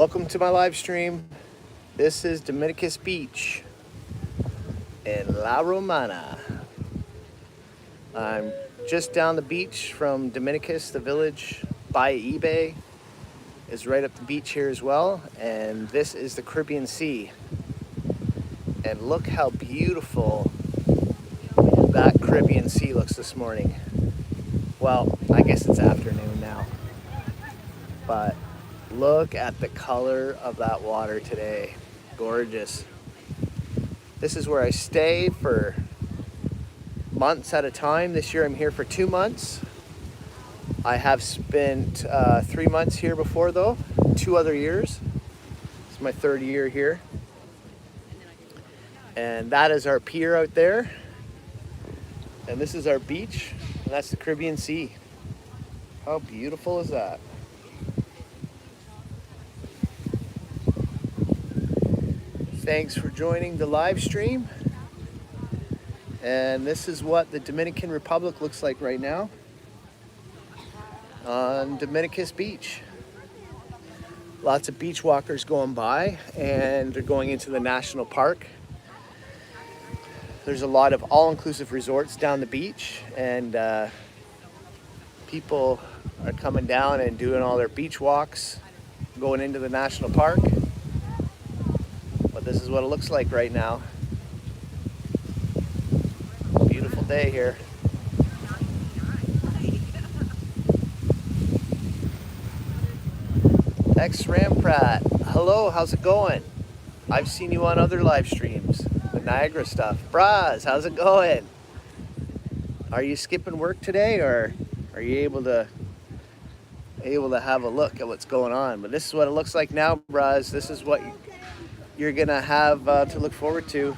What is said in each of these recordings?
Welcome to my live stream. This is Dominicus Beach in La Romana. I'm just down the beach from Dominicus, the village by eBay is right up the beach here as well. And this is the Caribbean Sea. And look how beautiful that Caribbean Sea looks this morning. Well, I guess it's afternoon now. But look at the color of that water today. Gorgeous. This is where I stay for months at a time. This year I'm here for 2 months. I have spent 3 months here before though, 2 other years. It's my 3rd year here. And that is our pier out there. And this is our beach, and that's the Caribbean Sea. How beautiful is that? Thanks for joining the live stream. And this is what the Dominican Republic looks like right now on Dominicus Beach. Lots of beach walkers going by, and they're going into the national park. There's a lot of all-inclusive resorts down the beach, and people are coming down and doing all their beach walks, going into the national park. But this is what it looks like right now. Beautiful day here. X Ramprat, hello, how's it going? I've seen you on other live streams, the Niagara stuff. Braz, how's it going? Are you skipping work today, or are you able to have a look at what's going on? But this is what it looks like now, Braz. This is what you're gonna have to look forward to.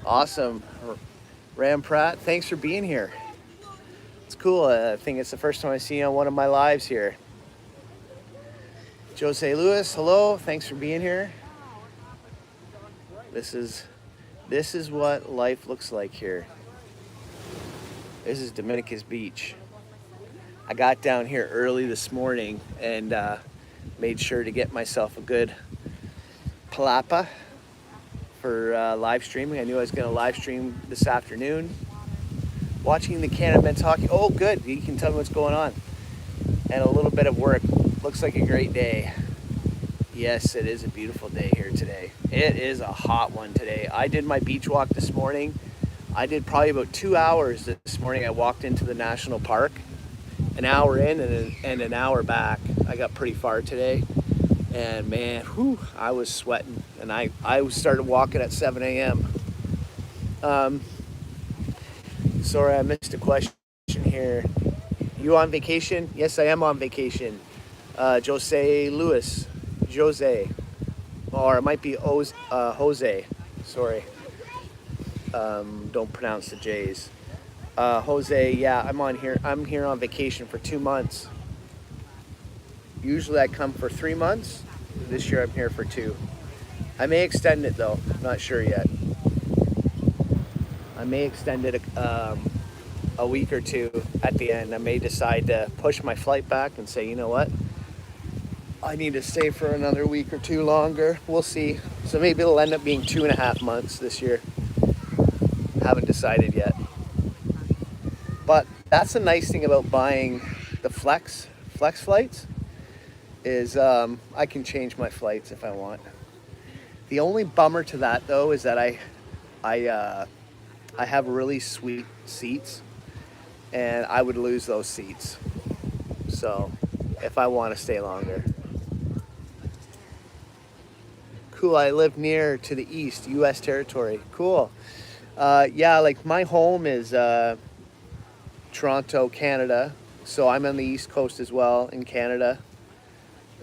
Awesome. Ramprat, thanks for being here. It's cool. I think it's the first time I see you on one of my lives here. Jose Lewis, hello. Thanks for being here. This is what life looks like here. This is Dominicus Beach. I got down here early this morning and made sure to get myself a good palapa for live streaming. I knew I was going to live stream this afternoon. Watching the Canada men's hockey. Oh, good. You can tell me what's going on. And a little bit of work. Looks like a great day. Yes, it is a beautiful day here today. It is a hot one today. I did my beach walk this morning. I did probably about 2 hours this morning. I walked into the national park. An hour in and an hour back. I got pretty far today. And man, whew, I was sweating. And I started walking at 7 a.m. Sorry, I missed a question here. You on vacation? Yes, I am on vacation. Jose Lewis. Jose. Or it might be Jose. Sorry. Don't pronounce the J's. Jose, yeah, I'm here on vacation for 2 months. Usually I come for 3 months. This year I'm here for 2. I may extend it though, I'm not sure yet. I may extend it a week or 2 at the end. I may decide to push my flight back and say, you know what? I need to stay for another week or 2 longer. We'll see. So maybe it'll end up being 2.5 months this year. Haven't decided yet. But that's the nice thing about buying the flex flights is I can change my flights if I want. The only bummer to that though is that I have really sweet seats, and I would lose those seats. So if I want to stay longer. Cool, I live near to the east, US territory. Cool. Yeah, like my home is Toronto, Canada. So I'm on the east coast as well in Canada.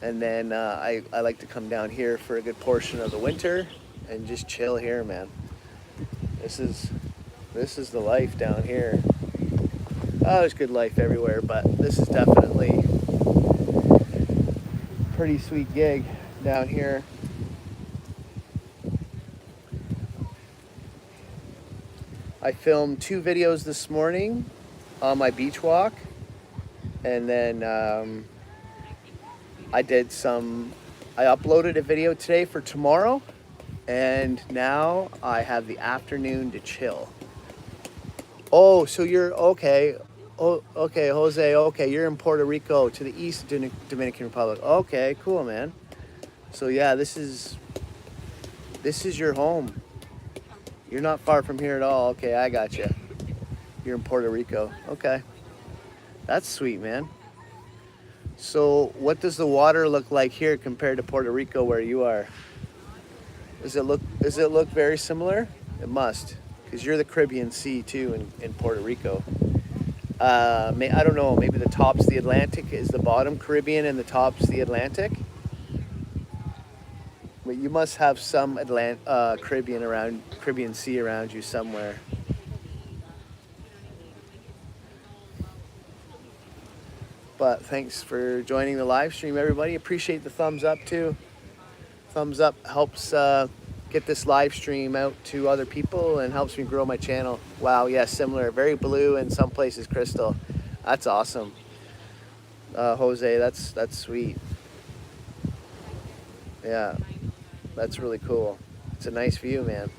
And then I like to come down here for a good portion of the winter and just chill here, man. This is the life down here. Oh, there's good life everywhere, but this is definitely a pretty sweet gig down here. I filmed 2 videos this morning on my beach walk, and then I did some I uploaded a video today for tomorrow, and now I have the afternoon to chill. Oh, so you're okay. Oh, okay, Jose. Okay, you're in Puerto Rico to the east of Dominican Republic. Okay, cool, man. So yeah, this is your home. You're not far from here at all. Okay, I got you. You're in Puerto Rico. Okay, that's sweet, man. So what does the water look like here compared to Puerto Rico where you are? Does it look very similar? It must, because you're the Caribbean Sea too in Puerto Rico. I don't know. Maybe the top's the Atlantic. Is the bottom Caribbean and the top's the Atlantic? But you must have some Caribbean Sea around you somewhere. But thanks for joining the live stream, everybody. Appreciate the thumbs up too. Thumbs up helps get this live stream out to other people and helps me grow my channel. Wow, yeah, similar. Very blue and some places crystal. That's awesome. Jose, that's sweet. Yeah, that's really cool. It's a nice view, man.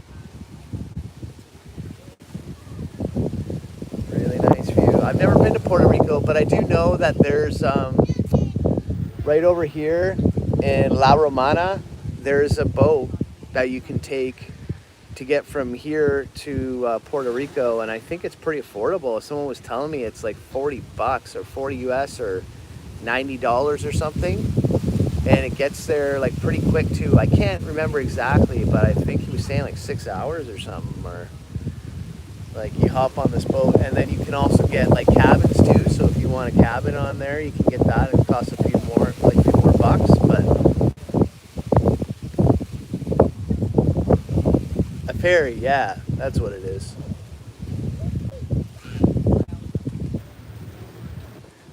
Really nice view. I've never been to Puerto Rico, but I do know that there's right over here in La Romana, there's a boat that you can take to get from here to Puerto Rico, and I think it's pretty affordable. Someone was telling me it's like $40 or 40 US or $90 or something, and it gets there like pretty quick too. I can't remember exactly, but I think he was saying like 6 hours or something, or like you hop on this boat, and then you can also get like cabins too. So if you want a cabin on there, you can get that. It costs a few more bucks, but a ferry, yeah, that's what it is.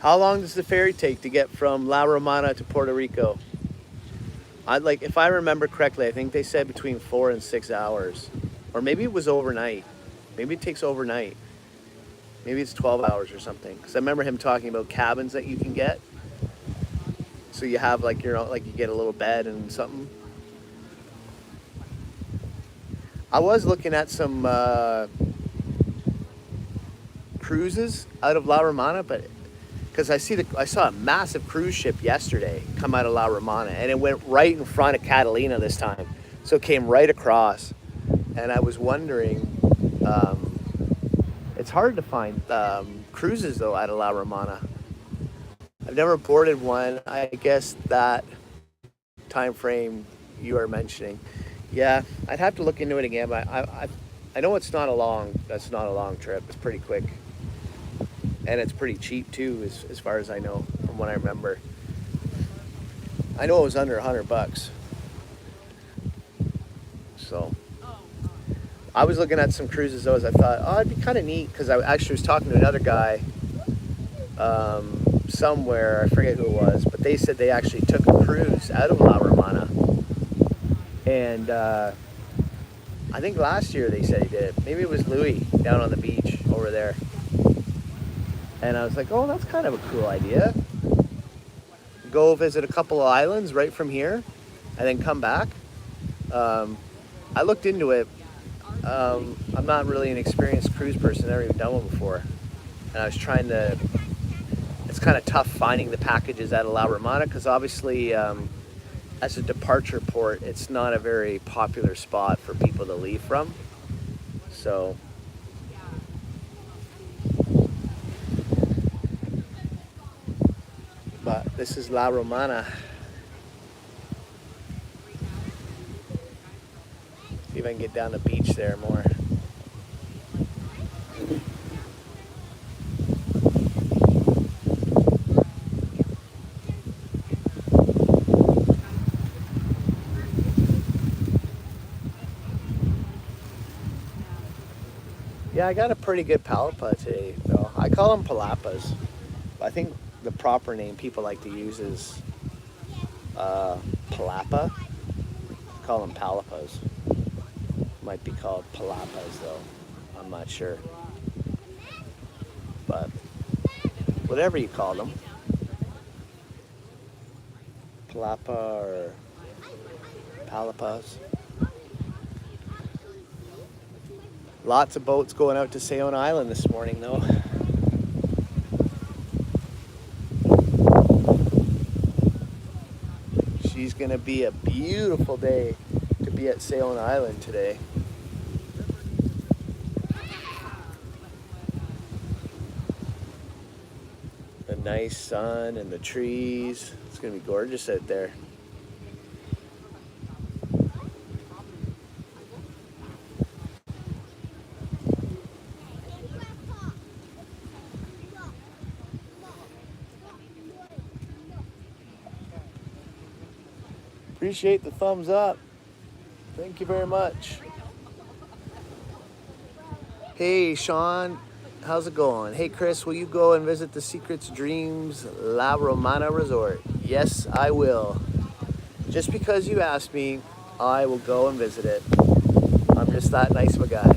How long does the ferry take to get from La Romana to Puerto Rico? If I remember correctly, I think they said between 4 and 6 hours, or maybe it was overnight. Maybe it takes overnight. Maybe it's 12 hours or something. Because I remember him talking about cabins that you can get. So you have like you get a little bed and something. I was looking at some cruises out of La Romana, but because I saw a massive cruise ship yesterday come out of La Romana, and it went right in front of Catalina this time. So it came right across, and I was wondering. It's hard to find cruises though out of La Romana. I've never boarded one. I guess that time frame you are mentioning. Yeah, I'd have to look into it again, but I know that's not a long trip. It's pretty quick. And it's pretty cheap too, as far as I know, from what I remember. I know it was under $100. So I was looking at some cruises though, as I thought, oh, it'd be kind of neat, because I actually was talking to another guy somewhere, I forget who it was, but they said they actually took a cruise out of La Romana. And I think last year they said he did. Maybe it was Louis down on the beach over there. And I was like, oh, that's kind of a cool idea. Go visit a couple of islands right from here and then come back. I looked into it. I'm not really an experienced cruise person. I've never even done one before. And I was trying to... It's kind of tough finding the packages out of La Romana, because obviously as a departure port, it's not a very popular spot for people to leave from. So... But this is La Romana. See if I can get down the beach there more. Yeah, I got a pretty good palapa today, though. I call them palapas. I think the proper name people like to use is palapa. I call them palapas. Might be called palapas, though. I'm not sure. But whatever you call them. Palapa or palapas. Lots of boats going out to Sayon Island this morning, though. She's gonna be a beautiful day to be at Sayon Island today. The nice sun and the trees. It's gonna be gorgeous out there. Appreciate the thumbs up. Thank you very much. Hey, Sean, how's it going? Hey, Chris, will you go and visit the Secrets Dreams La Romana Resort? Yes, I will. Just because you asked me, I will go and visit it. I'm just that nice of a guy.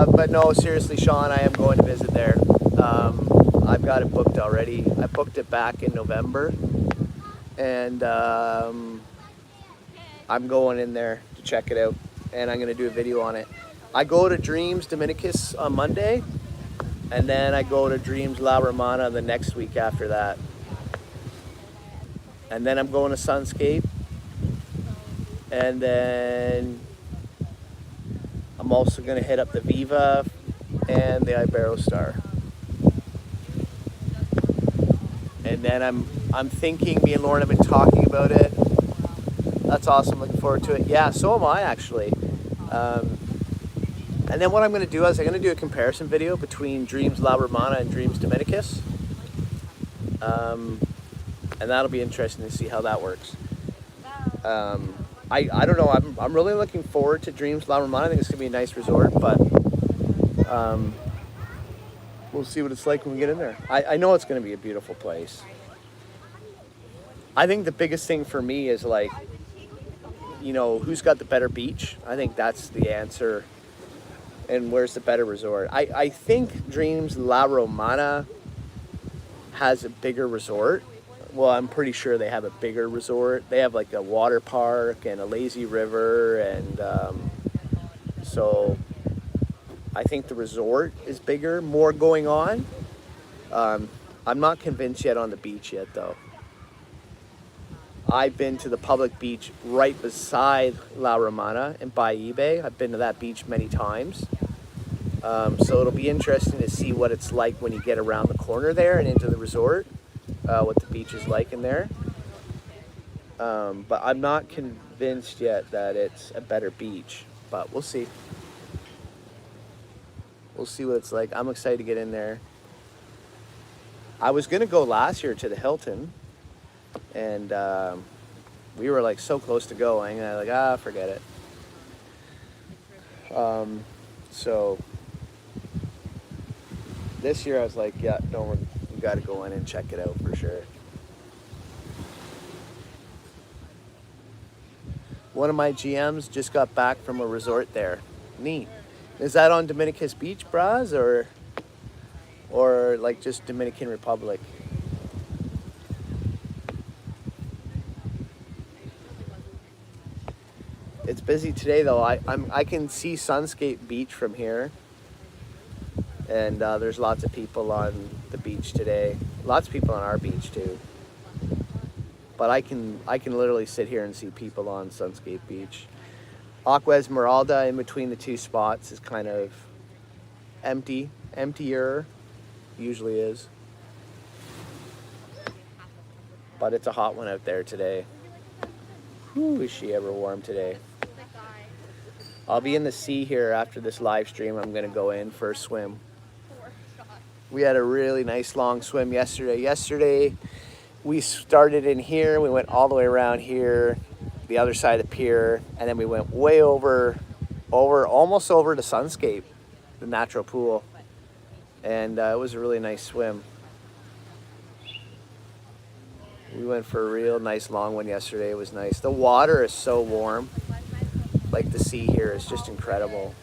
But no, seriously, Sean, I am going to visit there. I've got it booked already. I booked it back in November. And I'm going in there to check it out, and I'm going to do a video on it. I go to Dreams Dominicus on Monday, and then I go to Dreams La Romana the next week after that. And then I'm going to Sunscape, and then I'm also going to hit up the Viva and the Iberostar. And then I'm thinking, me and Lauren have been talking about it. That's awesome, looking forward to it. Yeah, so am I actually. And then what I'm going to do is I'm going to do a comparison video between Dreams La Romana and Dreams Dominicus. And that'll be interesting to see how that works. I don't know, I'm really looking forward to Dreams La Romana. I think it's going to be a nice resort, but we'll see what it's like when we get in there. I know it's going to be a beautiful place. I think the biggest thing for me is like, you know, who's got the better beach? I think that's the answer. And where's the better resort? I think Dreams La Romana has a bigger resort. Well, I'm pretty sure they have a bigger resort. They have like a water park and a lazy river. And so I think the resort is bigger, more going on. I'm not convinced yet on the beach yet, though. I've been to the public beach right beside La Romana in Bayi Bay. I've been to that beach many times. So it'll be interesting to see what it's like when you get around the corner there and into the resort, what the beach is like in there. But I'm not convinced yet that it's a better beach, but we'll see. We'll see what it's like. I'm excited to get in there. I was gonna go last year to the Hilton, and we were like so close to going, and I was like, forget it. So this year I was like, yeah, we got to go in and check it out for sure. One of my GMs just got back from a resort there. Neat. Is that on Dominicus Beach, Braz, or like just Dominican Republic? It's busy today though. I can see Sunscape Beach from here, and there's lots of people on the beach today. Lots of people on our beach too. But I can literally sit here and see people on Sunscape Beach. Aqua Esmeralda in between the two spots is kind of emptier, usually is. But it's a hot one out there today. Whew, is she ever warm today. I'll be in the sea here after this live stream. I'm gonna go in for a swim. We had a really nice long swim yesterday. Yesterday, we started in here, we went all the way around here, the other side of the pier, and then we went way over, almost over to Sunscape, the natural pool. And it was a really nice swim. We went for a real nice long one yesterday. It was nice. The water is so warm. Like the sea here is just incredible.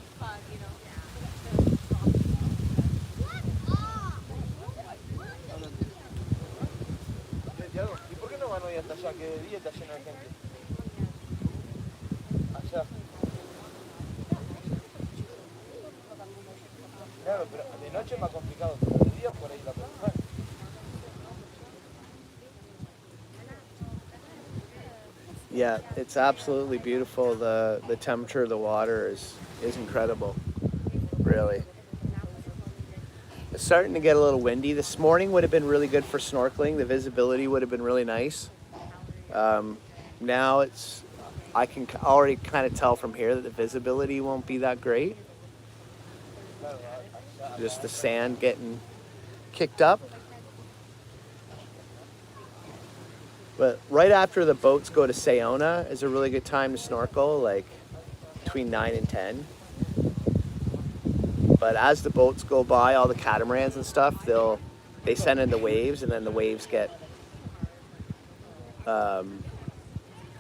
Yeah, it's absolutely beautiful. The temperature of the water is incredible, really. It's starting to get a little windy. This morning would have been really good for snorkeling. The visibility would have been really nice. Now I can already kind of tell from here that the visibility won't be that great. Just the sand getting kicked up. But right after the boats go to Sayona is a really good time to snorkel, like between 9 and 10. But as the boats go by, all the catamarans and stuff, they send in the waves, and then the waves get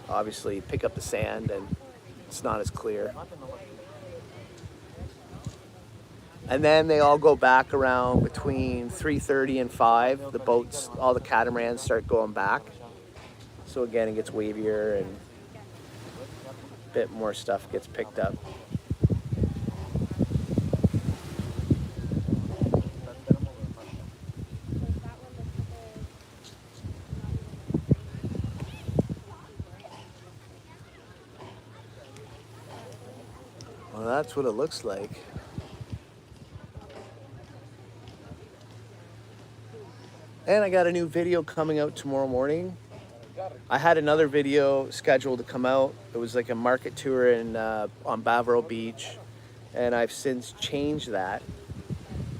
obviously pick up the sand, and it's not as clear. And then they all go back around between 3:30 and 5. The boats, all the catamarans start going back. So again, it gets wavier and a bit more stuff gets picked up. Well, that's what it looks like. And I got a new video coming out tomorrow morning. I had another video scheduled to come out. It was like a market tour on Bavaro Beach, and I've since changed that.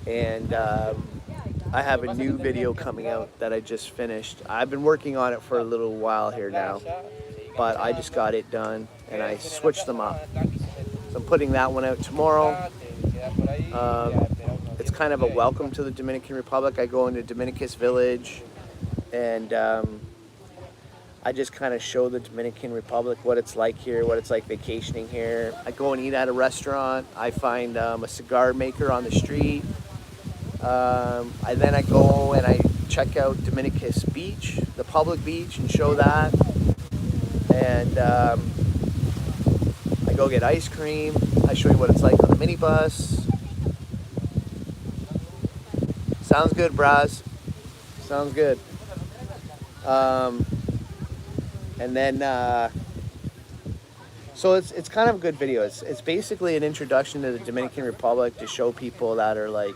And I have a new video coming out that I just finished. I've been working on it for a little while here now, but I just got it done, and I switched them up. So I'm putting that one out tomorrow. It's kind of a welcome to the Dominican Republic. I go into Dominicus village, and I just kind of show the Dominican Republic what it's like here, what it's like vacationing here. I go and eat at a restaurant. I find a cigar maker on the street. Then I go and I check out Dominicus Beach, the public beach, and show that. And I go get ice cream. I show you what it's like on the minibus. Sounds good, Braz. Sounds good. And then, so it's kind of a good video. It's basically an introduction to the Dominican Republic to show people that are like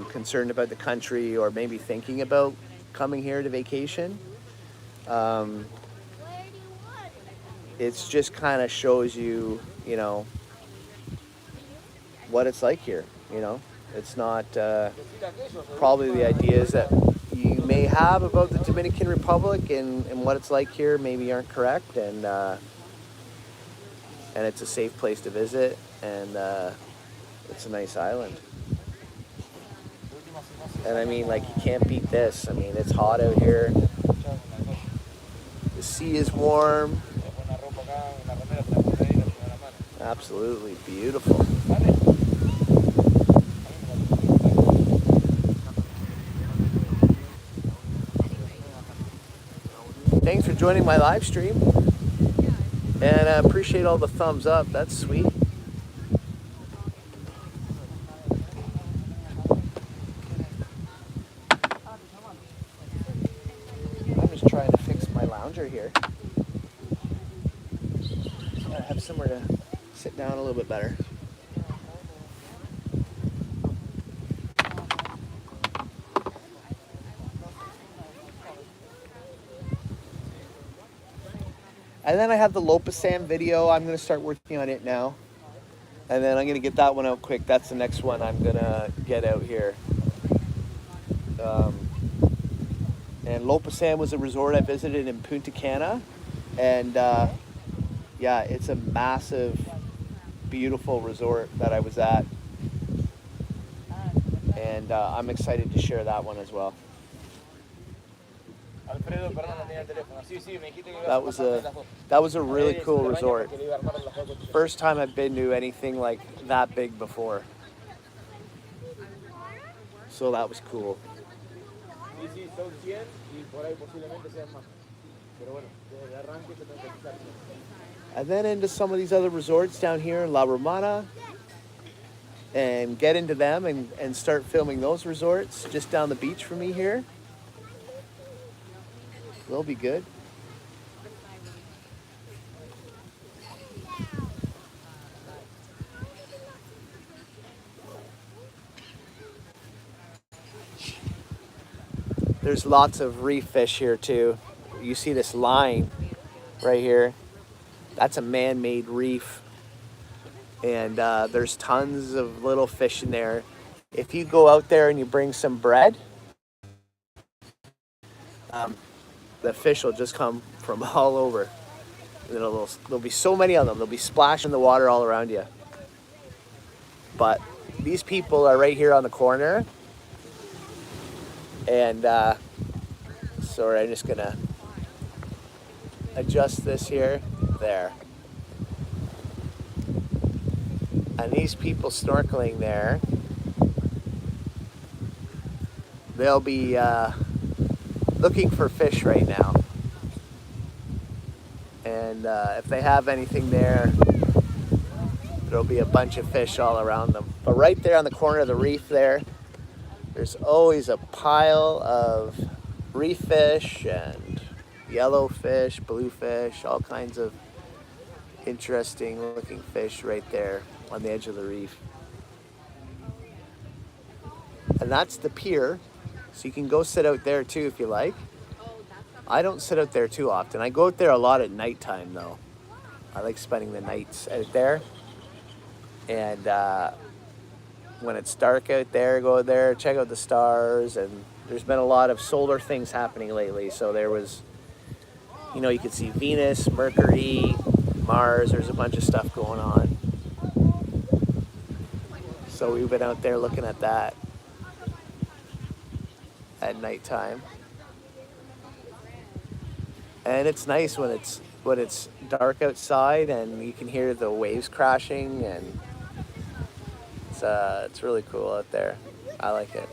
concerned about the country or maybe thinking about coming here to vacation. It's just kind of shows you, you know, what it's like here, you know. It's not probably the ideas that you may have about the Dominican Republic and what it's like here maybe aren't correct, and it's a safe place to visit, and it's a nice island. And I mean, like, you can't beat this. I mean, it's hot out here. The sea is warm. Absolutely beautiful. Thanks for joining my live stream, and I appreciate all the thumbs up. That's sweet. I'm just trying to fix my lounger here. I have somewhere to sit down a little bit better. And then I have the Lopesan video. I'm going to start working on it now. And then I'm going to get that one out quick. That's the next one I'm going to get out here. And Lopesan was a resort I visited in Punta Cana. And yeah, it's a massive, beautiful resort that I was at. And I'm excited to share that one as well. That was a really cool resort. First time I've been to anything like that big before. So that was cool. And then into some of these other resorts down here in La Romana. and get into them and start filming those resorts just down the beach from me here. They'll be good. There's lots of reef fish here too. You see this line right here. That's a man-made reef. And there's tons of little fish in there. If you go out there and you bring some bread, the fish will just come from all over. There'll be so many of them. They'll be splashing the water all around you. But these people are right here on the corner. And sorry, I'm just gonna adjust this here. There. And these people snorkeling there, they'll be looking for fish right now. And if they have anything there, there'll be a bunch of fish all around them. But right there on the corner of the reef there's always a pile of reef fish and yellowfish, bluefish, all kinds of interesting looking fish right there on the edge of the reef. And that's the pier, so you can go sit out there too if you like. I don't sit out there too often. I go out there a lot at nighttime though. I like spending the nights out there. And when it's dark out there, go there, check out the stars. And there's been a lot of solar things happening lately. So there was, you could see Venus, Mercury, Mars. There's a bunch of stuff going on. So we've been out there looking at that at nighttime. And it's nice when it's dark outside and you can hear the waves crashing, and it's really cool out there. I like it.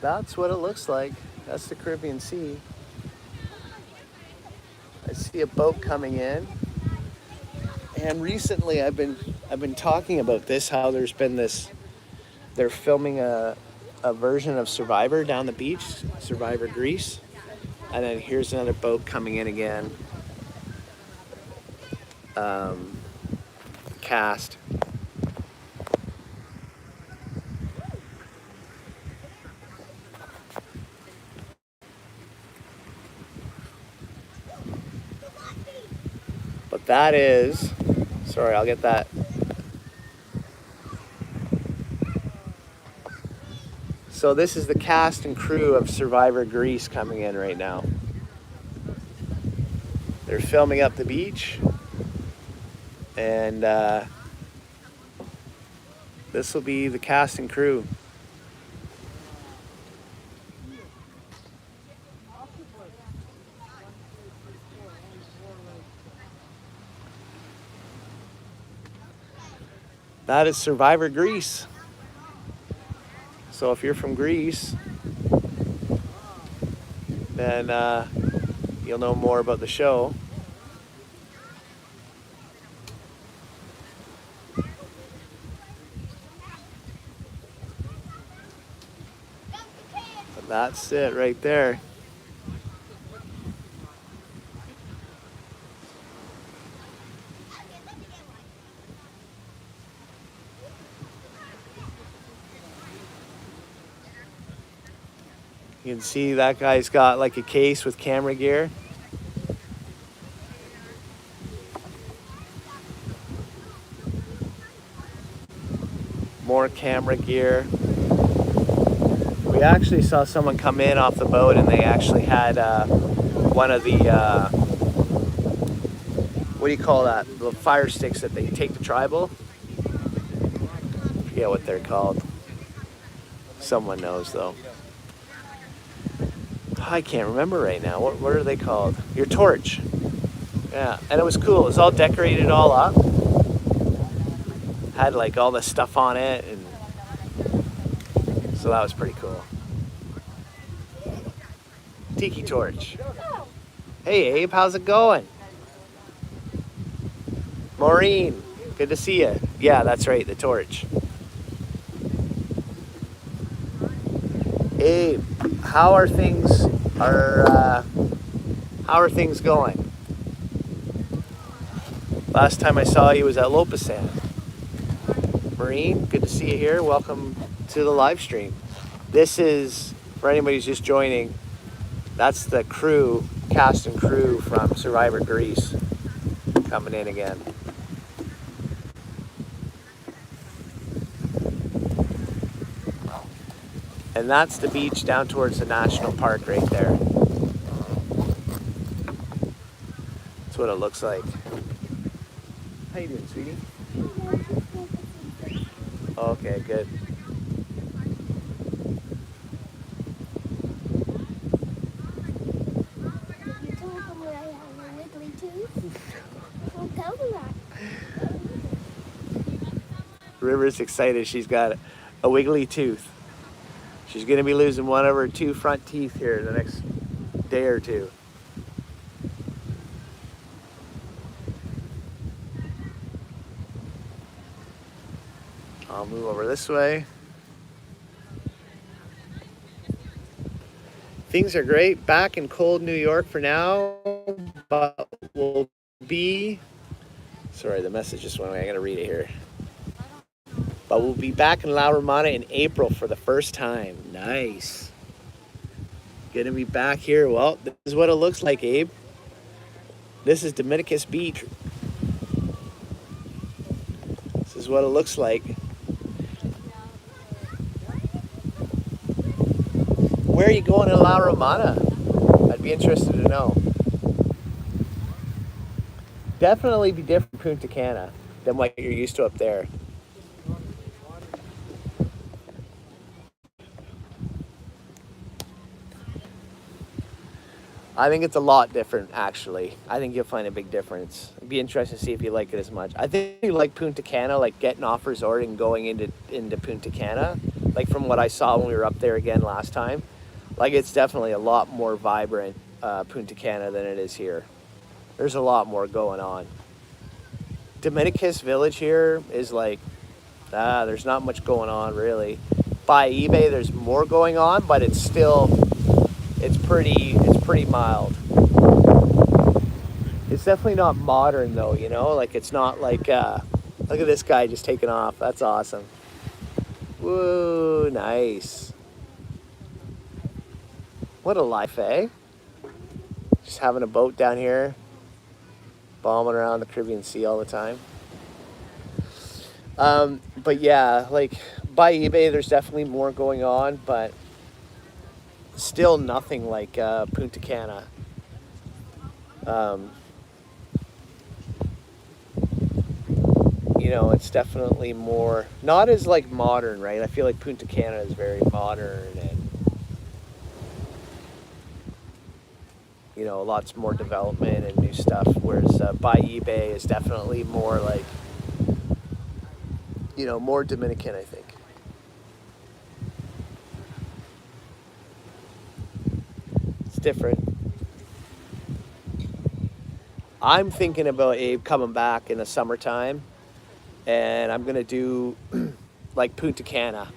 That's what it looks like. That's the Caribbean Sea. I see a boat coming in. And recently I've been talking about this, how there's been they're filming a version of Survivor down the beach, Survivor Greece. And then here's another boat coming in again. Cast. But that is, sorry, I'll get that. So this is the cast and crew of Survivor Greece coming in right now. They're filming up the beach, and this will be the cast and crew. That is Survivor Greece. So if you're from Greece, then you'll know more about the show. But that's it right there. You can see that guy's got like a case with camera gear. More camera gear. We actually saw someone come in off the boat and they actually had one of the, what do you call that? The fire sticks that they take to tribal. I forget what they're called. Someone knows though. I can't remember right now. What are they called? Your torch. Yeah, and it was cool. It was all decorated all up. Had like all the stuff on it, and so that was pretty cool. Tiki torch. Hey Abe, how's it going? Maureen, good to see you. Yeah, that's right, the torch. Abe, how are things? How are things going? Last time I saw you was at Lopesan. Maureen, good to see you here. Welcome to the live stream. This is, for anybody who's just joining, that's the crew, cast and crew from Survivor Greece coming in again. And that's the beach down towards the national park right there. That's what it looks like. How you doing, sweetie? Okay, good. You told them that I have a wiggly tooth? Don't tell them that. River's excited. She's got a wiggly tooth. She's going to be losing one of her 2 front teeth here in the next day or two. I'll move over this way. Things are great. Back in cold New York for now, but we'll be... Sorry, the message just went away. I got to read it here. But we'll be back in La Romana in April for the first time. Nice. Gonna be back here. Well, this is what it looks like, Abe. This is Dominicus Beach. This is what it looks like. Where are you going in La Romana? I'd be interested to know. Definitely be different from Punta Cana than what you're used to up there. I think it's a lot different, actually. I think you'll find a big difference. It'd be interesting to see if you like it as much. I think you like Punta Cana, like getting off resort and going into Punta Cana. Like from what I saw when we were up there again last time. Like it's definitely a lot more vibrant, Punta Cana, than it is here. There's a lot more going on. Dominicus Village here is like, there's not much going on really. By eBay, there's more going on, but it's still, it's pretty mild. It's definitely not modern though, you know? Like it's not like, look at this guy just taking off. That's awesome. Woo, nice. What a life, eh? Just having a boat down here, bombing around the Caribbean Sea all the time. But yeah, like by eBay, there's definitely more going on, but still nothing like Punta Cana. You know, it's definitely more, not as like modern, right? I feel like Punta Cana is very modern and, you know, lots more development and new stuff. Whereas by eBay is definitely more like, you know, more Dominican, I think. It's different. I'm thinking about Abe coming back in the summertime, and I'm gonna do like Punta Cana.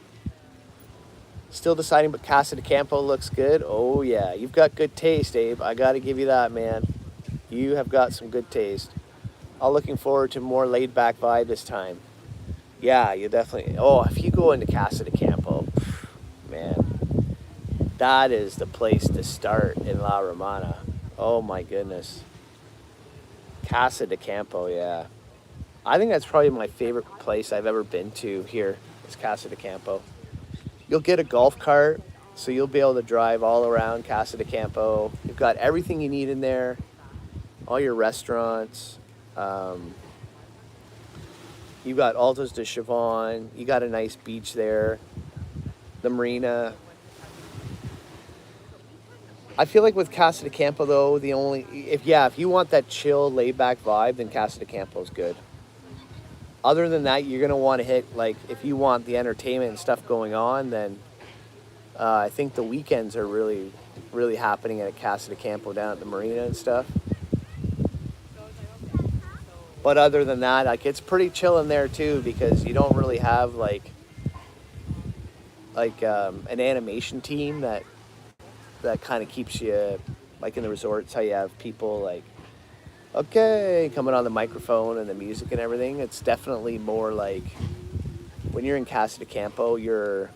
Still deciding, but Casa de Campo looks good. Oh yeah, you've got good taste, Abe. I gotta give you that, man. You have got some good taste. I'm looking forward to more laid back vibe this time. Yeah, you definitely. Oh, if you go into Casa de Campo, man, that is the place to start in La Romana. Oh my goodness. Casa de Campo, yeah. I think that's probably my favorite place I've ever been to here is Casa de Campo. You'll get a golf cart, so you'll be able to drive all around Casa de Campo. You've got everything you need in there, all your restaurants. You've got Altos de Chavon. You got a nice beach there. The marina. I feel like with Casa de Campo though, if you want that chill, laid back vibe, then Casa de Campo is good. Other than that, you're gonna want to hit like if you want the entertainment and stuff going on, then I think the weekends are really, really happening at Casa de Campo down at the marina and stuff. But other than that, like it's pretty chill in there too because you don't really have like an animation team that kind of keeps you like in the resorts how you have people like okay coming on the microphone and the music and everything. It's definitely more like when you're in Casa de Campo, you're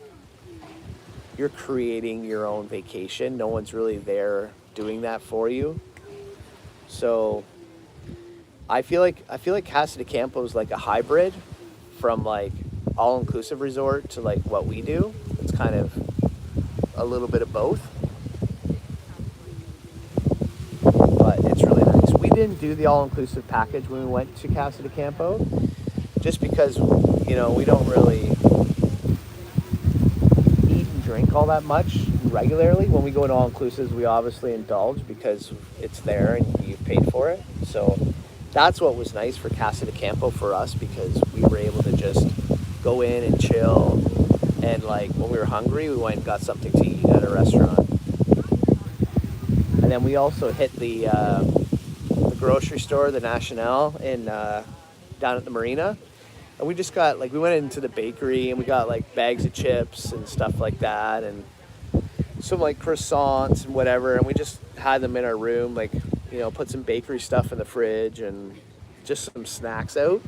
creating your own vacation. No one's really there doing that for you. So I feel like Casa de Campo is like a hybrid from like all-inclusive resort to like what we do. It's kind of a little bit of both. But it's really nice. We didn't do the all-inclusive package when we went to Casa de Campo just because, you know, we don't really eat and drink all that much regularly. When we go to all-inclusives, we obviously indulge because it's there and you've paid for it. So that's what was nice for Casa de Campo for us because we were able to just go in and chill. And like when we were hungry, we went and got something to eat at a restaurant. And then we also hit the grocery store, the National, down at the marina. And we just got like we went into the bakery and we got like bags of chips and stuff like that, and some like croissants and whatever. And we just had them in our room, like, you know, put some bakery stuff in the fridge and just some snacks out.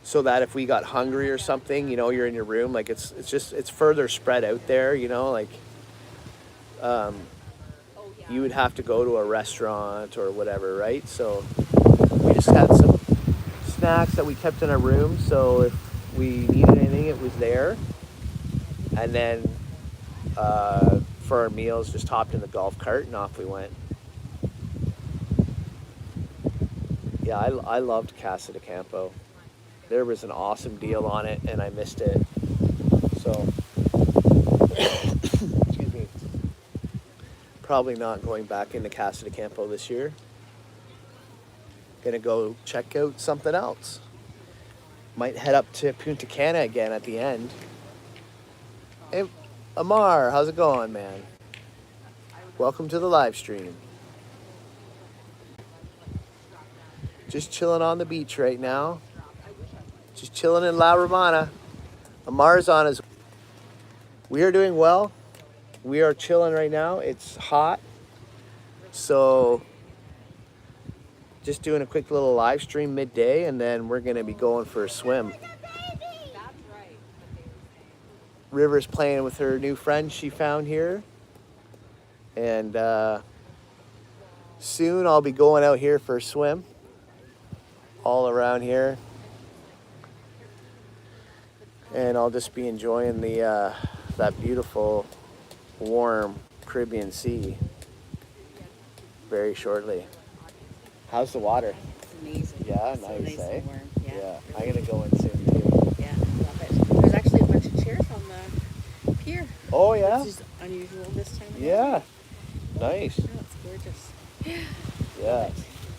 So that if we got hungry or something, you know, you're in your room, like it's further spread out there, you know, like you would have to go to a restaurant or whatever, right? So we just had some snacks that we kept in our room, so if we needed anything, it was there. And then for our meals, just hopped in the golf cart and off we went. Yeah, I loved Casa de Campo. There was an awesome deal on it, and I missed it. So, excuse me. Probably not going back into Casa de Campo this year. Gonna go check out something else. Might head up to Punta Cana again at the end. Hey, Amar, how's it going, man? Welcome to the live stream. Just chilling on the beach right now. Just chilling in La Romana. Amar's on his... We are doing well. We are chilling right now. It's hot. So just doing a quick little live stream midday, and then we're going to be going for a swim. River's playing with her new friend she found here. And soon I'll be going out here for a swim. All around here. And I'll just be enjoying the that beautiful, warm Caribbean Sea very shortly. How's the water? It's amazing. Yeah, it's nice, so nice eh? and warm. Yeah, I'm gonna go in soon too. Yeah, I love it. There's actually a bunch of chairs on the pier. Oh yeah? Which is unusual this time of Yeah. year. Nice. Oh, it's gorgeous. Yeah.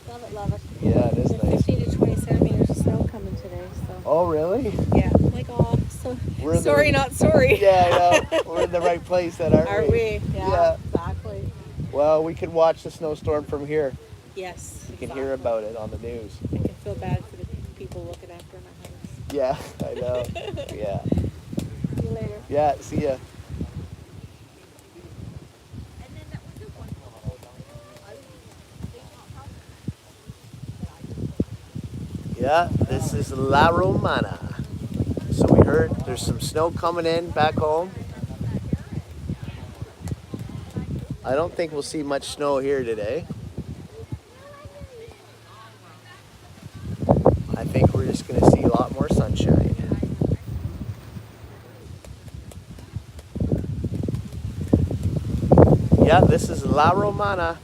Love it, love it. Yeah, it is nice. 15 to 20 centimeters of snow coming today, so. Oh really? Yeah, like, oh, so We're in sorry, not sorry. Yeah, I know. We're in the right place then, aren't we? Yeah, exactly. Well, we can watch the snowstorm from here. Yes. You can hear about it on the news. I can feel bad for the people looking after my house. Yeah, I know. Yeah. See you later. Yeah, see ya. Yeah, this is La Romana. So we heard there's some snow coming in back home. I don't think we'll see much snow here today. I think we're just going to see a lot more sunshine. Yeah, this is La Romana.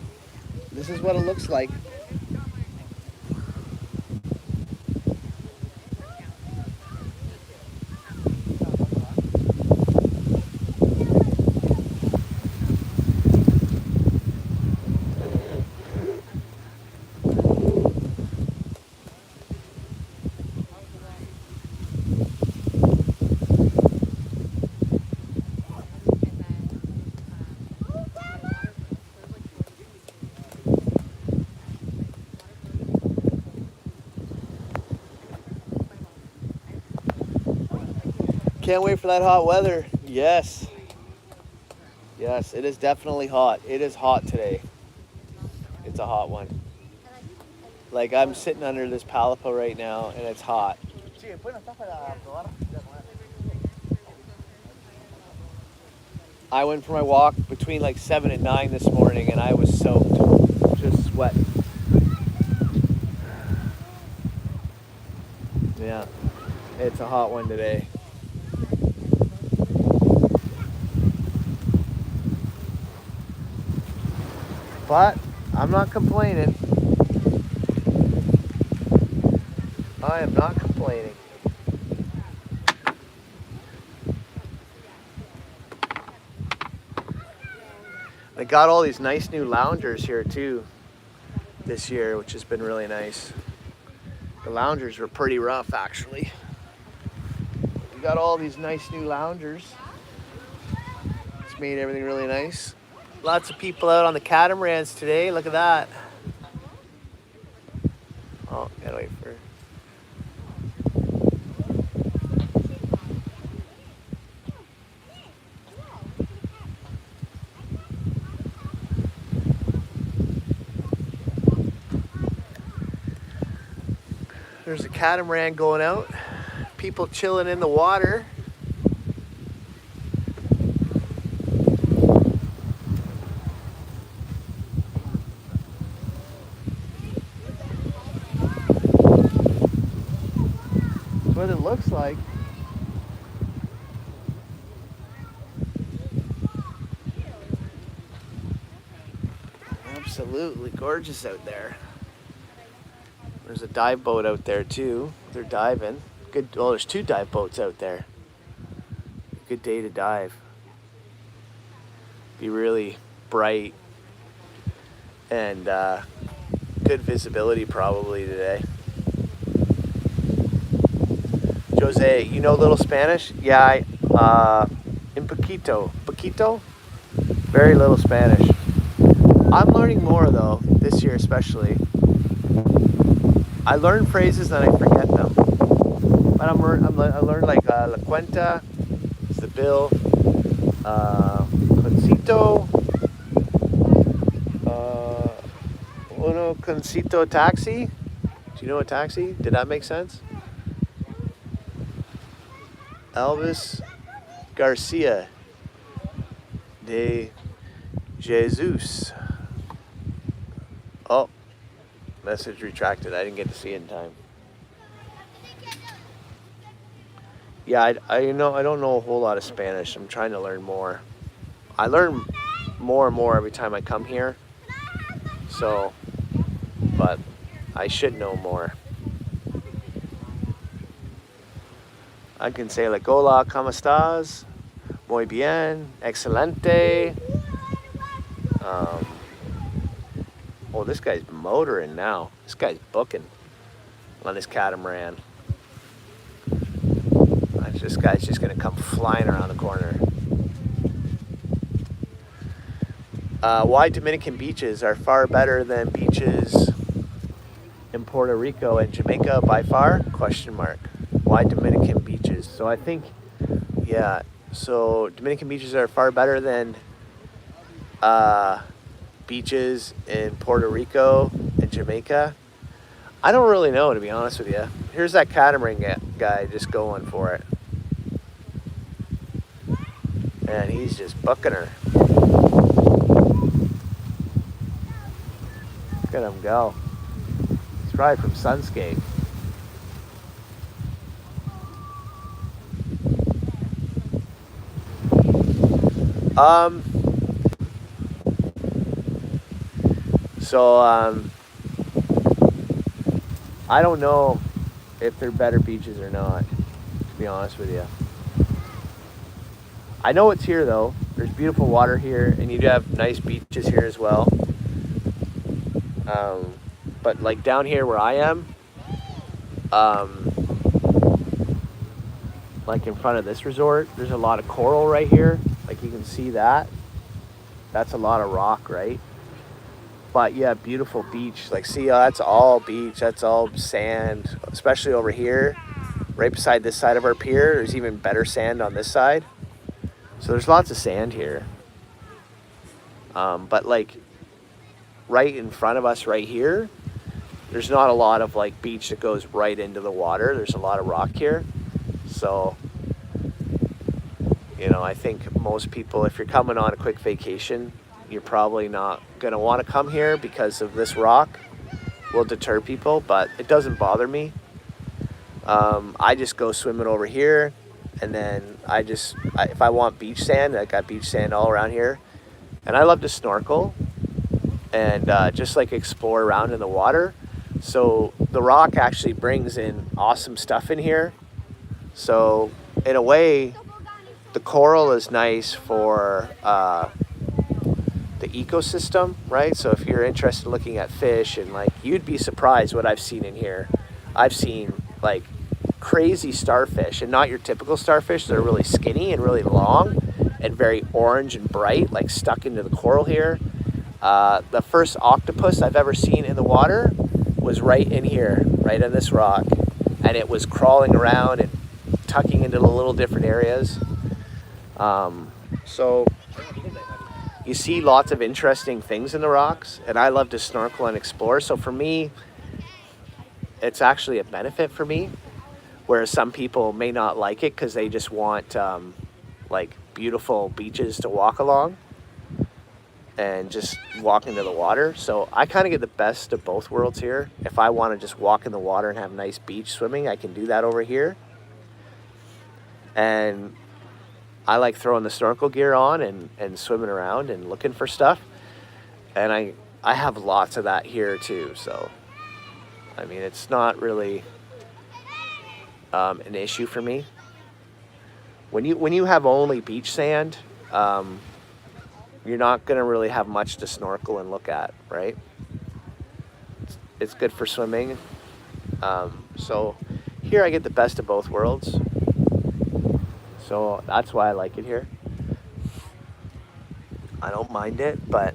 This is what it looks like. Can't wait for that hot weather. Yes. Yes, it is definitely hot. It is hot today. It's a hot one. Like I'm sitting under this palipo right now and it's hot. I went for my walk between like 7 and 9 this morning and I was soaked. Just sweating. Yeah. It's a hot one today. But I'm not complaining. I am not complaining. They got all these nice new loungers here too this year, which has been really nice. The loungers were pretty rough actually. We got all these nice new loungers. It's made everything really nice. Lots of people out on the catamarans today. Look at that. Oh, gotta wait for. There's a catamaran going out. People chilling in the water. That's what it looks like. Absolutely gorgeous out there. There's a dive boat out there too. They're diving. Good. Well, there's 2 dive boats out there. Good day to dive. Be really bright and good visibility probably today. Jose, you know a little Spanish? Yeah, in poquito. Poquito? Very little Spanish. I'm learning more though, this year especially. I learn phrases and I forget them. But I learned like la cuenta, is the bill, concito, uno concito taxi. Do you know a taxi? Did that make sense? Elvis Garcia de Jesus. Oh, message retracted. I didn't get to see it in time. Yeah, I don't know a whole lot of Spanish. I'm trying to learn more. I learn more and more every time I come here. So, but I should know more. I can say like, hola, ¿cómo estás? Muy bien, excelente. Oh, this guy's motoring now. This guy's booking on his catamaran. This guy's just gonna come flying around the corner. Why Dominican beaches are far better than beaches in Puerto Rico and Jamaica by far? Question mark. Why Dominican beaches? So I think, yeah, so Dominican beaches are far better than beaches in Puerto Rico and Jamaica. I don't really know, to be honest with you. Here's that catamaran guy just going for it. And he's just bucking her. Look at him go. He's probably from Sunscape. I don't know if they're better beaches or not, to be honest with you. I know it's here though. There's beautiful water here, and you do have nice beaches here as well. But like down here where I am, like in front of this resort, there's a lot of coral right here. Like you can see that. That's a lot of rock, right? But yeah, beautiful beach. Like see, that's all beach. That's all sand, especially over here. right beside this side of our pier. There's even better sand on this side. So there's lots of sand here. But like right in front of us right here, there's not a lot of like beach that goes right into the water. There's a lot of rock here. So, you know, I think most people, if you're coming on a quick vacation, you're probably not going to want to come here because of this rock. Will deter people, but it doesn't bother me. I just go swimming over here, and then if I want beach sand, I got beach sand all around here. And I love to snorkel and just like explore around in the water. So the rock actually brings in awesome stuff in here. So in a way, the coral is nice for the ecosystem, right? So if you're interested in looking at fish, and like, you'd be surprised what I've seen in here. I've seen like crazy starfish, and not your typical starfish. They're really skinny and really long and very orange and bright, like stuck into the coral here. The first octopus I've ever seen in the water was right in here, right on this rock, and it was crawling around and tucking into the little different areas. So you see lots of interesting things in the rocks, and I love to snorkel and explore. So for me, it's actually a benefit for me, whereas some people may not like it because they just want like beautiful beaches to walk along and just walk into the water. So I kind of get the best of both worlds here. If I want to just walk in the water and have nice beach swimming, I can do that over here. And I like throwing the snorkel gear on and swimming around and looking for stuff. And I have lots of that here too. So, I mean, it's not really an issue for me. When you have only beach sand, you're not going to really have much to snorkel and look at, right? It's good for swimming. So here I get the best of both worlds. So that's why I like it here. I don't mind it, but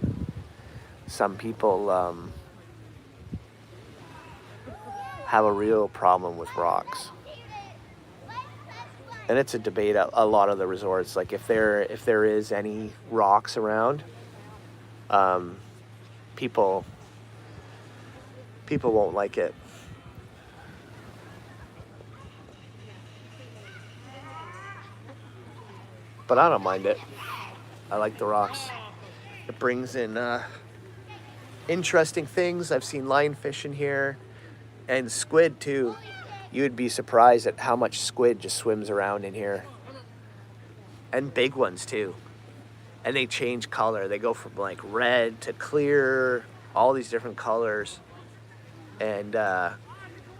some people have a real problem with rocks. And it's a debate at a lot of the resorts. Like if there is any rocks around, people won't like it. But I don't mind it. I like the rocks. It brings in interesting things. I've seen lionfish in here and squid too. You would be surprised at how much squid just swims around in here. And big ones too. And they change color. They go from like red to clear, all these different colors. And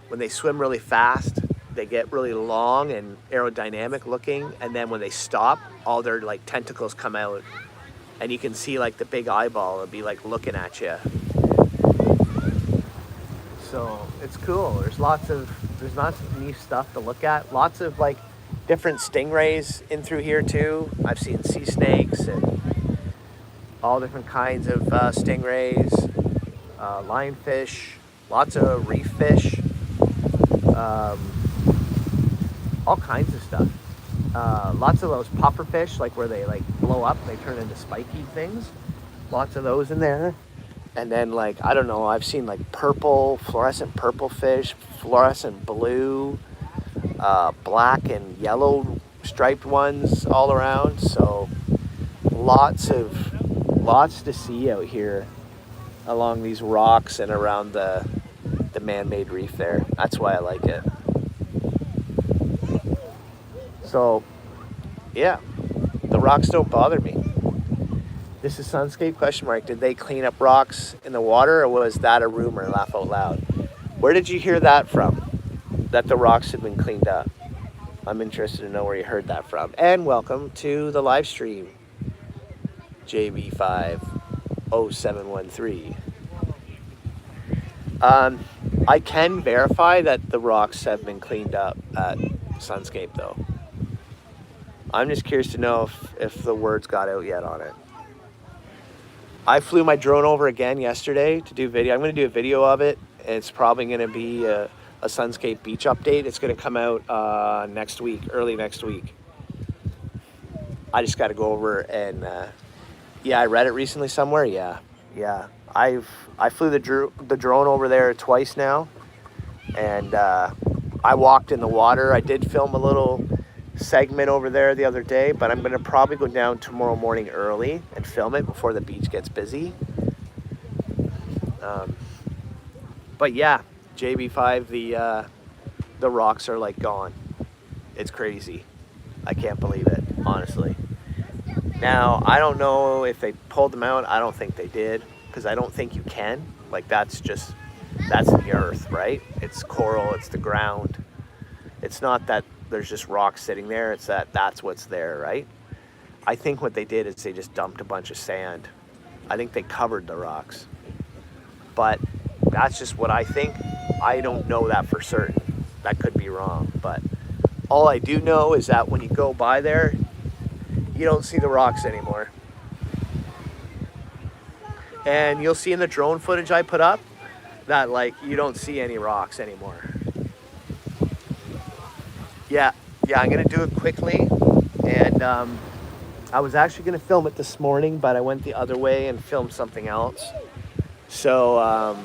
when they swim really fast, they get really long and aerodynamic looking, and then when they stop, all their like tentacles come out, and you can see like the big eyeball will be like looking at you. So it's cool. There's lots of neat stuff to look at. Lots of like different stingrays in through here too. I've seen sea snakes and all different kinds of stingrays, lionfish, lots of reef fish. All kinds of stuff. Lots of those puffer fish, like where they like blow up, they turn into spiky things. Lots of those in there. And then like, I don't know, I've seen like purple, fluorescent purple fish, fluorescent blue, black and yellow striped ones all around. So lots to see out here along these rocks and around the man-made reef there. That's why I like it. So, yeah, the rocks don't bother me. This is Sunscape, question mark. Did they clean up rocks in the water, or was that a rumor? Laugh out loud. Where did you hear that from? That the rocks had been cleaned up? I'm interested to know where you heard that from. And welcome to the live stream, JB50713. I can verify that the rocks have been cleaned up at Sunscape, though. I'm just curious to know if the words got out yet on it. I flew my drone over again yesterday to do video. I'm going to do a video of it. It's probably going to be a a Sunscape beach update. It's going to come out next week, early next week. I just got to go over and yeah, I read it recently somewhere. Yeah. I flew the drone over there twice now, and I walked in the water. I did film a little segment over there the other day, but I'm going to probably go down tomorrow morning early and film it before the beach gets busy. But yeah, JB5, the rocks are like gone. It's crazy. I can't believe it, honestly. Now, I don't know if they pulled them out. I don't think they did, because I don't think you can. Like, that's the earth, right? It's coral, it's the ground. It's not that there's just rocks sitting there, it's that's what's there, right? I think what they did is they just dumped a bunch of sand. I think they covered the rocks. But that's just what I think. I don't know that for certain. That could be wrong. But all I do know is that when you go by there, you don't see the rocks anymore. And you'll see in the drone footage I put up that, like, you don't see any rocks anymore. Yeah, I'm gonna do it quickly. And I was actually gonna film it this morning, but I went the other way and filmed something else. So,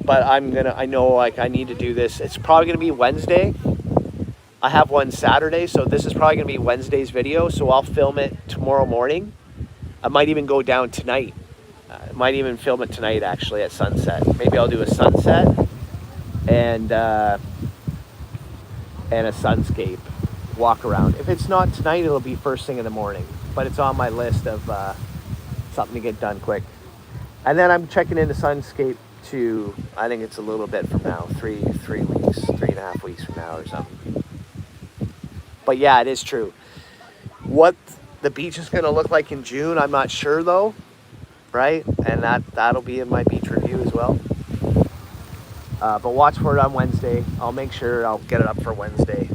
but I know, like, I need to do this. It's probably gonna be Wednesday. I have one Saturday, so this is probably gonna be Wednesday's video. So I'll film it tomorrow morning. I might even go down tonight. I might even film it tonight, actually, at sunset. Maybe I'll do a sunset and a sunscape walk around. If it's not tonight, it'll be first thing in the morning. But it's on my list of something to get done quick. And then I'm checking into Sunscape to, I think it's a little bit from now, 3 weeks, 3.5 weeks from now or something. But yeah, it is true. What the beach is going to look like in June, I'm not sure though, right? And that'll be in my beach review as well. But watch for it on Wednesday. I'll make sure I'll get it up for Wednesday.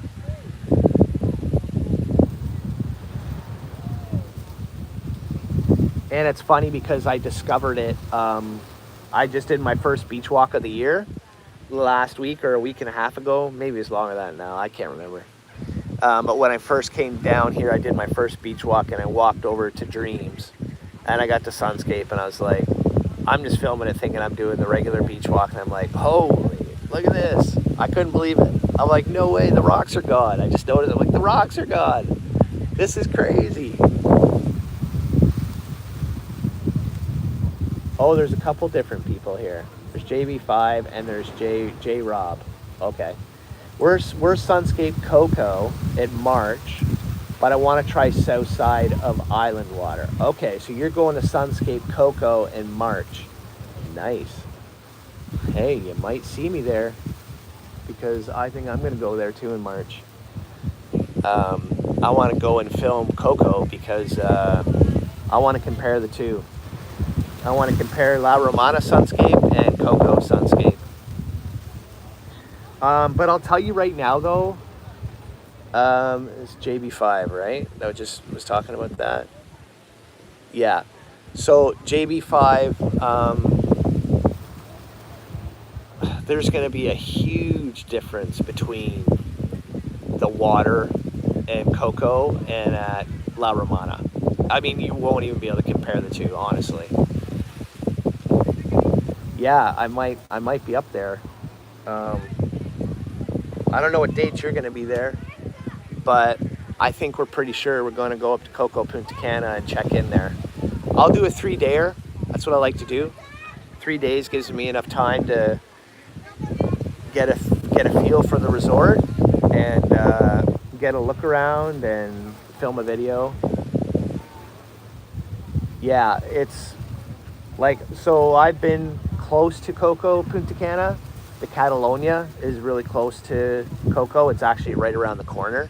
And it's funny because I discovered it. I just did my first beach walk of the year last week or a week and a half ago. Maybe it's longer than that now. I can't remember. But when I first came down here, I did my first beach walk and I walked over to Dreams. And I got to Sunscape and I was like, I'm just filming it thinking I'm doing the regular beach walk. And I'm like, holy, look at this. I couldn't believe it. I'm like, no way, the rocks are gone. I just noticed, I'm like, the rocks are gone. This is crazy. Oh, there's a couple different people here. There's JB5 and there's J Rob. Okay. We're Sunscape Coco in March, but I want to try south side of Island Water. Okay, so you're going to Sunscape Coco in March. Nice. Hey, you might see me there because I think I'm going to go there too in March. I want to go and film Coco because I want to compare the two. I want to compare La Romana Sunscape and Coco Sunscape. But I'll tell you right now, though, it's JB5, right? I just was talking about that. Yeah. So JB5, there's going to be a huge difference between the water and Coco and at La Romana. I mean, you won't even be able to compare the two, honestly. Yeah, I might be up there. I don't know what dates you're going to be there, but I think we're pretty sure we're going to go up to Coco Punta Cana and check in there. I'll do a 3-dayer. That's what I like to do. 3 days gives me enough time to get a feel for the resort and get a look around and film a video. Yeah, it's like, so I've been close to Coco Punta Cana. The Catalonia is really close to Coco. It's actually right around the corner.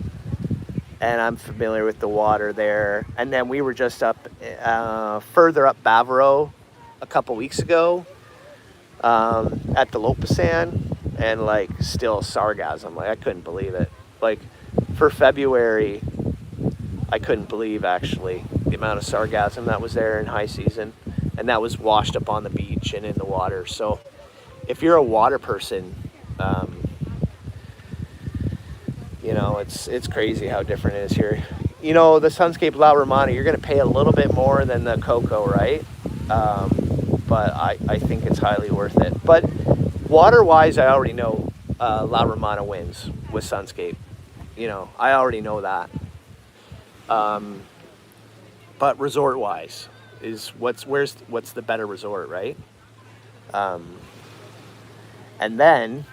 And I'm familiar with the water there. And then we were just up, further up Bavaro a couple weeks ago at the Lopesan. And like still sargassum. Like I couldn't believe it. Like for February, I couldn't believe actually the amount of sargassum that was there in high season. And that was washed up on the beach and in the water. So if you're a water person, you know, it's crazy how different it is here. You know, the Sunscape La Romana, you're going to pay a little bit more than the Coco, right? But I think it's highly worth it. But water-wise, I already know La Romana wins with Sunscape. You know, I already know that. But resort-wise, what's the better resort, right? And then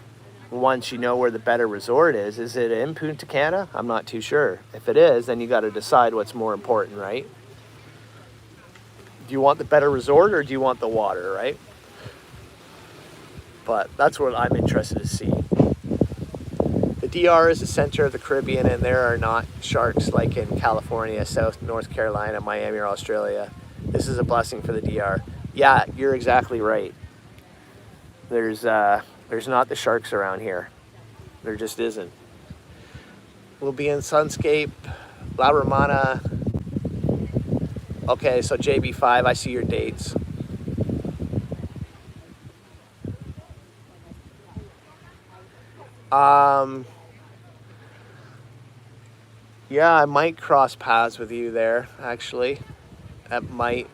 once you know where the better resort is it in Punta Cana? I'm not too sure. If it is, then you got to decide what's more important, right? Do you want the better resort or do you want the water, right? But that's what I'm interested to see. The DR is the center of the Caribbean, and there are not sharks like in California, South North Carolina, Miami, or Australia. This is a blessing for the DR. Yeah, you're exactly right. There's not the sharks around here. There just isn't. We'll be in Sunscape, La Romana. Okay, so JB5, I see your dates. Yeah, I might cross paths with you there, actually. That might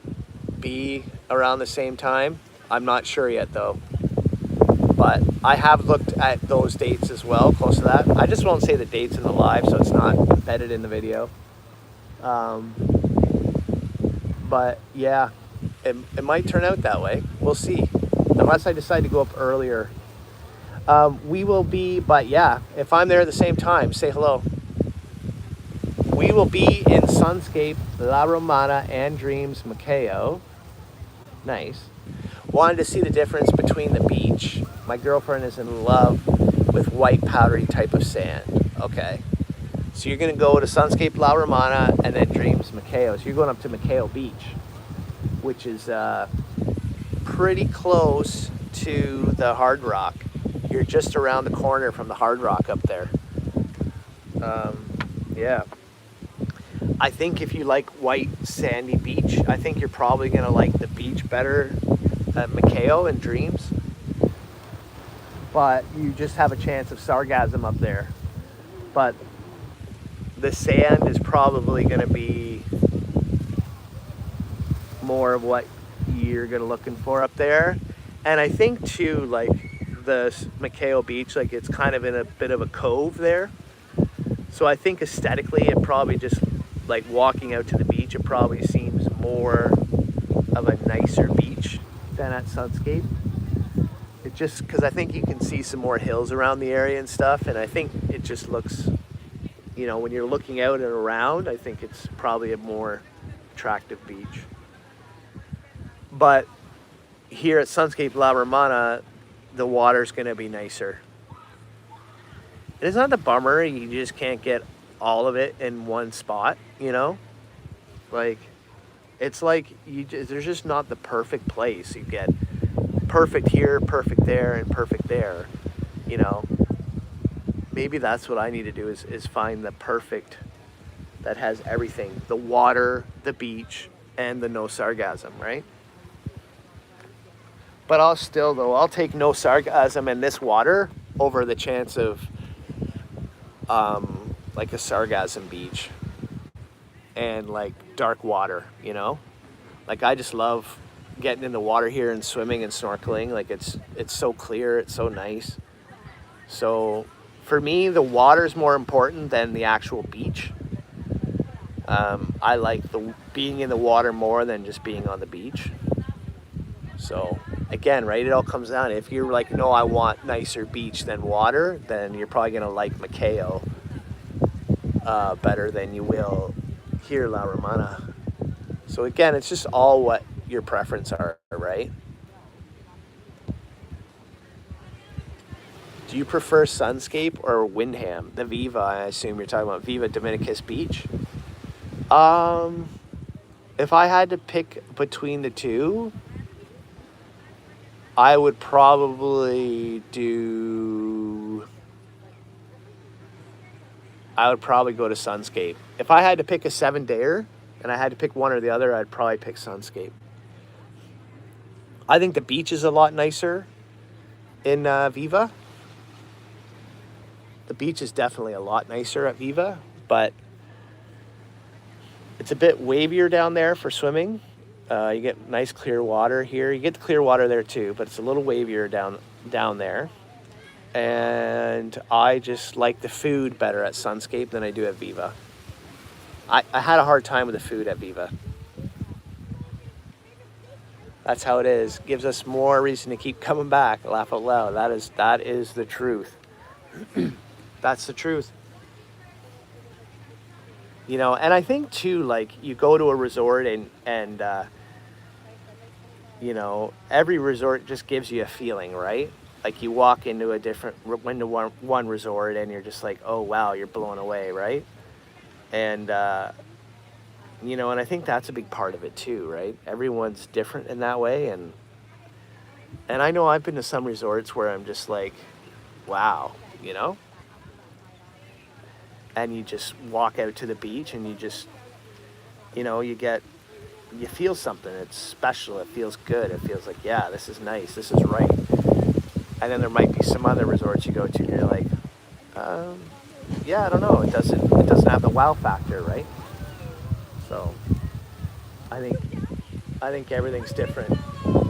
be around the same time. I'm not sure yet, though. But I have looked at those dates as well, close to that. I just won't say the dates in the live, so it's not embedded in the video. But yeah, it might turn out that way. We'll see. Unless I decide to go up earlier. We will be, but yeah, if I'm there at the same time, say hello. We will be in Sunscape, La Romana, and Dreams, Macao. Nice. Wanted to see the difference between the beach. My girlfriend is in love with white powdery type of sand. Okay. So you're going to go to Sunscape, La Romana, and then Dreams, Macao. So you're going up to Macao Beach, which is pretty close to the Hard Rock. You're just around the corner from the Hard Rock up there. Yeah. I think if you like white sandy beach, I think you're probably going to like the beach better at Macao and Dreams. But you just have a chance of sargassum up there. But the sand is probably going to be more of what you're going to looking for up there. And I think too, like the Macao Beach, like it's kind of in a bit of a cove there. So I think aesthetically, it probably just like walking out to the beach, it probably seems more of a nicer beach than at Sunscape. It just, because I think you can see some more hills around the area and stuff, and I think it just looks, you know, when you're looking out and around, I think it's probably a more attractive beach. But here at Sunscape La Romana, the water's going to be nicer. It's not the bummer, you just can't get all of it in one spot, you know? Like, it's like there's just not the perfect place. You get perfect here, perfect there, and perfect there, you know? Maybe that's what I need to do is find the perfect that has everything. The water, the beach, and the no sargassum, right? But I'll take no sargassum in this water over the chance of like a sargassum beach and like dark water, you know? Like I just love getting in the water here and swimming and snorkeling. Like it's so clear, it's so nice. So for me, the water's more important than the actual beach. I like being in the water more than just being on the beach. So again, right, it all comes down. If you're like, no, I want nicer beach than water, then you're probably gonna like Macao better than you will here, La Romana. So again, it's just all what your preference are, right? Do you prefer Sunscape or Windham? The Viva, I assume you're talking about Viva Dominicus Beach. If I had to pick between the two, I would probably go to Sunscape. If I had to pick a 7-dayer and I had to pick one or the other, I'd probably pick Sunscape. I think the beach is a lot nicer. in Viva. The beach is definitely a lot nicer at Viva, but it's a bit wavier down there for swimming. You get nice clear water here. You get the clear water there too, but it's a little wavier down there. And I just like the food better at Sunscape than I do at Viva. I had a hard time with the food at Viva. That's how it is. Gives us more reason to keep coming back. Laugh out loud. That is the truth. That's the truth. You know, and I think too, like, you go to a resort and you know, every resort just gives you a feeling, right? Like you walk into one resort and you're just like, oh wow, you're blown away, right? And you know, and I think that's a big part of it too, right? Everyone's different in that way, and I know I've been to some resorts where I'm just like, wow, you know? And you just walk out to the beach and you just, you know, you feel something. It's special. It feels good. It feels like, yeah, this is nice. This is right. And then there might be some other resorts you go to and you're like, yeah, I don't know. It doesn't have the wow factor, right? So I think everything's different. Come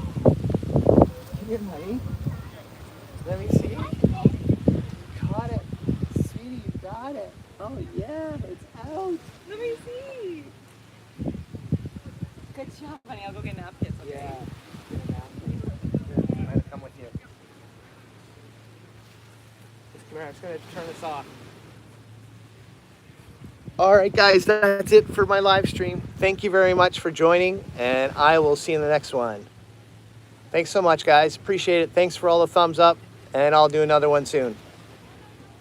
here, honey. Let me see. Got it. Sweetie, you got it. Oh yeah, it's out. Let me see. Good job, honey. I'll go get napkins. Okay? Yeah. Here, I'll come with you. Just come here. I'm just gonna turn this off. All right, guys, that's it for my live stream. Thank you very much for joining, and I will see you in the next one. Thanks so much, guys. Appreciate it. Thanks for all the thumbs up, and I'll do another one soon.